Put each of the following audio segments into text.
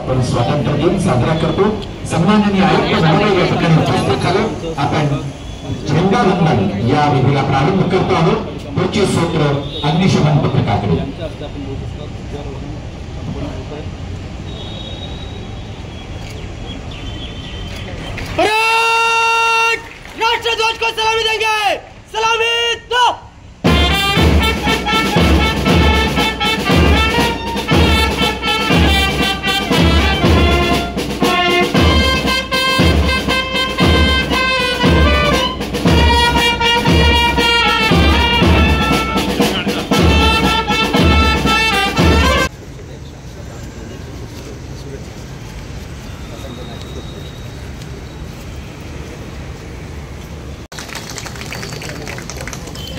आपण स्वातंत्र्य दिन साजरा करतो। सन्माननीय आयुक्त महोदय या ठिकाणी उपस्थित झाले। आपण झेंडावंदन या विधीला प्रारंभ करतो आहोत। पुढचे सूत्र अग्निशमन पथकाकडे। राष्ट्रध्वज को सलामी देंगे। सलामी दो।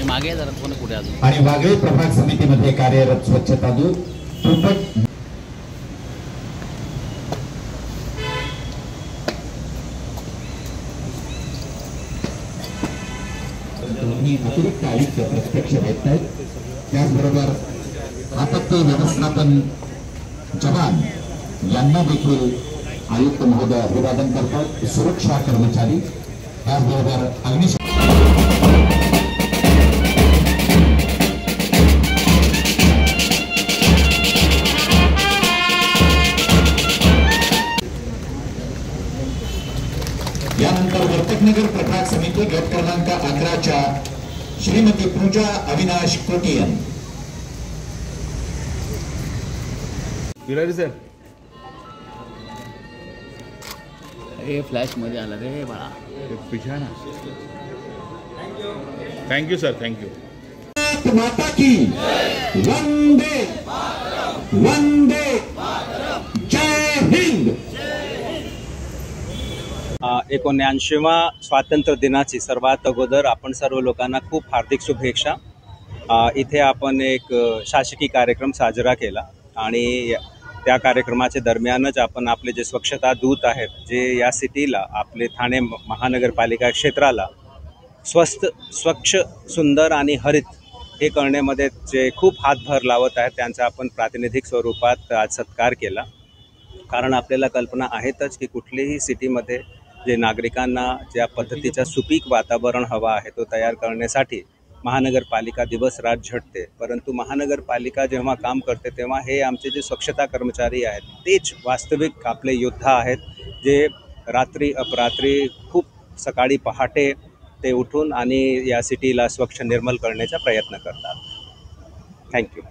मागे जरा कोण पुढे अजून आणि वागळे प्रभाग समितीमध्ये कार्यरत स्वच्छता दूत पोपट दोन्ही अतिरिक्त आयुक्त प्रत्यक्ष भेटत आहेत। त्याचबरोबर आपत्ती व्यवस्थापन जवान यांना देखील आयुक्त महोदय अभिवादन करतात। सुरक्षा कर्मचारी त्याचबरोबर अग्निशमन यानंतर वर्तकनगर प्रभाग समिती गट क्रमांक 11च्या श्रीमती पूजा अविनाश कोटियन। सर हे फ्लॅश मध्ये आला रे बाळा। पिछा ना। Thank you sir, thank you. माता की वंदे वंदे जय हिंद। 79व्या स्वातंत्र्य दिनाची सर्वात अगोदर आपण सर्व लोकांना खूप हार्दिक शुभेच्छा। इथे आपण एक शासकीय कार्यक्रम साजरा केला आणि त्या कार्यक्रमाच्या दरम्यानच आपण आपले जे स्वच्छता दूत आहेत, जे या सिटीला आपले ठाणे महानगरपालिका क्षेत्राला स्वच्छ, सुंदर आणि हरित हे करण्यामध्ये जे खूप हातभार लावत आहेत, त्यांचा आपण प्रातिनिधिक स्वरूपात आज सत्कार केला। कारण आपल्याला कल्पना आहेतच की कुठलीही सिटीमध्ये जे नागरिकांना ज्या पद्धतीचं सुपीक वातावरण हवं आहे तो तयार करण्यासाठी महानगरपालिका दिवस रात झटते। परंतु महानगरपालिका जेव्हा काम करते तेव्हा हे आमचे जे स्वच्छता कर्मचारी आहेत तेच वास्तविक आपले योद्धा आहेत, जे रात्री अपरात्री खूप सकाळी पहाटे ते उठून आणि या सिटीला स्वच्छ निर्मल करण्याचा प्रयत्न करतात। थँक्यू।